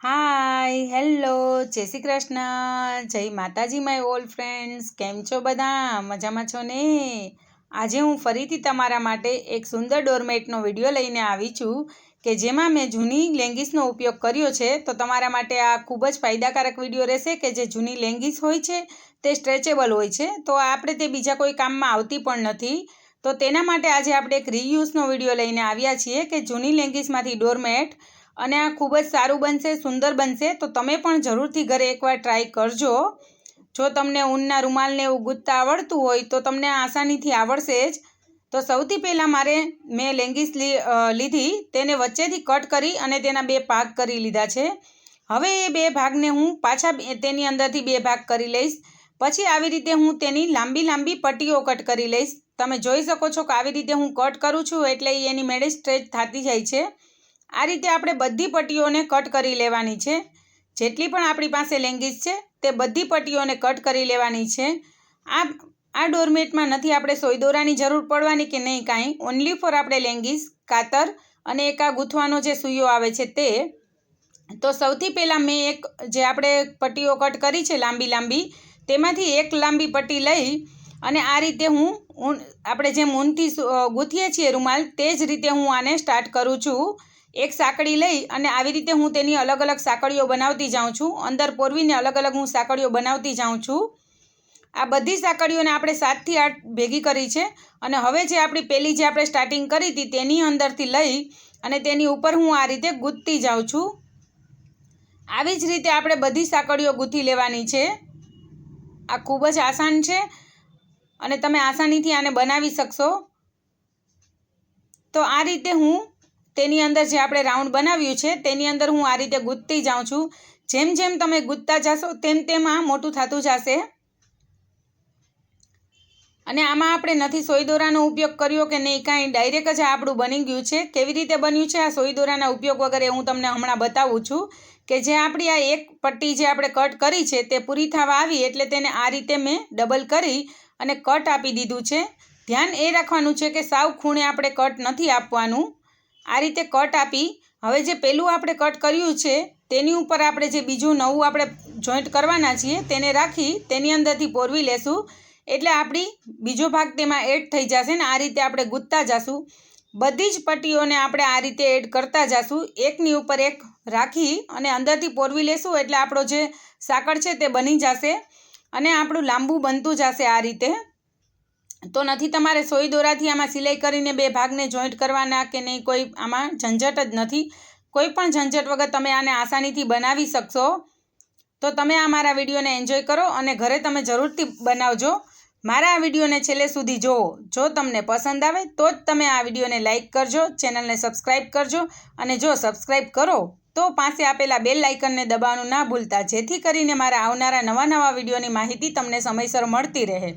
Hi hello જય શ્રી કૃષ્ણ જય માતાજી માય ઓલ ફ્રેન્ડ્સ કેમ છો બધા મજામાં છો ને। આજે હું ફરીથી તમારા માટે એક સુંદર ડોરમેટનો વિડીયો લઈને આવી છું કે જેમાં મેં જૂની લેંગીસનો ઉપયોગ કર્યો છે। તો તમારા માટે આ ખૂબ જ ફાયદાકારક વિડીયો રહેશે કે જે જૂની લેંગીસ હોય છે તે સ્ટ્રેચેબલ હોય છે, તો આપણે તે બીજા કોઈ કામમાં આવતી પણ નથી। તો તેના માટે આજે આપણે એક રીયુઝનો વિડીયો લઈને આવ્યા છીએ કે જૂની લેંગીસમાંથી ડોરમેટ, અને આ ખૂબ જ સારું બનશે, સુંદર બનશે। તો તમે પણ જરૂરથી ઘરે એકવાર ટ્રાય કરજો। જો તમને ઊનના રૂમાલને એવું ગૂંથતા આવડતું હોય તો તમને આસાનીથી આવડશે જ। તો સૌથી પહેલાં મેં લેંગીસ લીધી, તેને વચ્ચેથી કટ કરી અને તેના બે ભાગ કરી લીધા છે। હવે એ બે ભાગને હું પાછા તેની અંદરથી બે ભાગ કરી લઈશ। પછી આવી રીતે હું તેની લાંબી લાંબી પટ્ટીઓ કટ કરી લઈશ। તમે જોઈ શકો છો કે આવી રીતે હું કટ કરું છું એટલે એની મેળે સ્ટ્રેચ થતી જાય છે। આ રીતે આપણે બધી પટ્ટીઓને કટ કરી લેવાની છે। જેટલી પણ આપણી પાસે લેંગીસ છે તે બધી પટ્ટીઓને કટ કરી લેવાની છે। આ ડોરમેટમાં નથી આપણે સોય દોરાની જરૂર પડવાની કે નહીં કાંઈ, ઓનલી ફોર આપણે લેંગીસ, કાતર અને એક આ ગૂંથવાનો જે સૂયો આવે છે તે। તો સૌથી પહેલાં મેં એક જે આપણે પટ્ટીઓ કટ કરી છે લાંબી લાંબી, તેમાંથી એક લાંબી પટ્ટી લઈ અને આ રીતે હું આપણે જેમ ઊનથી ગૂંથીએ છીએ રૂમાલ તે જ રીતે હું આને સ્ટાર્ટ કરું છું। એક સાંકળી લઈ અને આવી રીતે હું તેની અલગ અલગ સાંકળીઓ બનાવતી જાઉં છું। અંદર પોરવીને અલગ અલગ હું સાંકળીઓ બનાવતી જાઉં છું। આ બધી સાંકળીઓને આપણે 7 થી 8 ભેગી કરી છે અને હવે જે આપણી પહેલી જે આપણે સ્ટાર્ટિંગ કરી હતી તેની અંદરથી લઈ અને તેની ઉપર હું આ રીતે ગૂંથતી જાઉં છું। આવી જ રીતે આપણે બધી સાંકળીઓ ગૂંથી લેવાની છે। આ ખૂબ જ આસાન છે અને તમે આસાનીથી આને બનાવી શકશો। તો આ રીતે હું તેની અંદર જે આપણે રાઉન્ડ બનાવ્યું છે તેની અંદર હું આ રીતે ગૂંથતી જાઉં છું। જેમ જેમ તમે ગૂંથતા જશો તેમ તેમ આ મોટું થતું જશે। અને આમાં આપણે નથી સોય દોરાનો ઉપયોગ કર્યો કે નહીં કાંઈ, ડાયરેક્ટ જ આપણું બની ગયું છે। કેવી રીતે બન્યું છે આ સોય દોરાના ઉપયોગ વગર એ હું તમને હમણાં બતાવું છું કે જે આપણી આ એક પટ્ટી જે આપણે કટ કરી છે તે પૂરી થવા આવી એટલે તેને આ રીતે મેં ડબલ કરી અને કટ આપી દીધું છે। ધ્યાન એ રાખવાનું છે કે સાવ ખૂણે આપણે કટ નથી આપવાનું। આ રીતે કટ આપી હવે જે પહેલું આપણે કટ કર્યું છે તેની ઉપર આપણે જે બીજું નવું આપણે જોઈન્ટ કરવાના છીએ તેને રાખી તેની અંદરથી પોરવી લેશું એટલે આપણી બીજો ભાગ તેમાં એડ થઈ જશે ને આ રીતે આપણે ગૂંથતા જશું। બધી જ પટ્ટીઓને આપણે આ રીતે એડ કરતા જશું, એકની ઉપર એક રાખી અને અંદરથી પોરવી લેશું એટલે આપણો જે સાંકળ છે તે બની જશે અને આપણું લાંબુ બનતું જશે આ રીતે। તો નથી તમારે સોય દોરાથી આમાં સિલાઈ કરીને બે ભાગને જોઈન્ટ કરવાના કે નહીં, કોઈ આમાં ઝંઝટ જ નથી। કોઈ પણ ઝંઝટ વગર તમે આને આસાનીથી બનાવી શકશો। તો તમે આ મારા વિડીયોને એન્જોય કરો અને ઘરે તમે જરૂરથી બનાવજો। મારા આ વિડીયોને છેલ્લે સુધી જુઓ। જો તમને પસંદ આવે તો જ તમે આ વિડીયોને લાઇક કરજો, ચેનલને સબસ્ક્રાઈબ કરજો અને જો સબસ્ક્રાઈબ કરો તો પાસે આપેલા બેલ આઇકનને દબાવવાનું ના ભૂલતા, જેથી કરીને મારા આવનારા નવા વિડીયોની માહિતી તમને સમયસર મળતી રહે।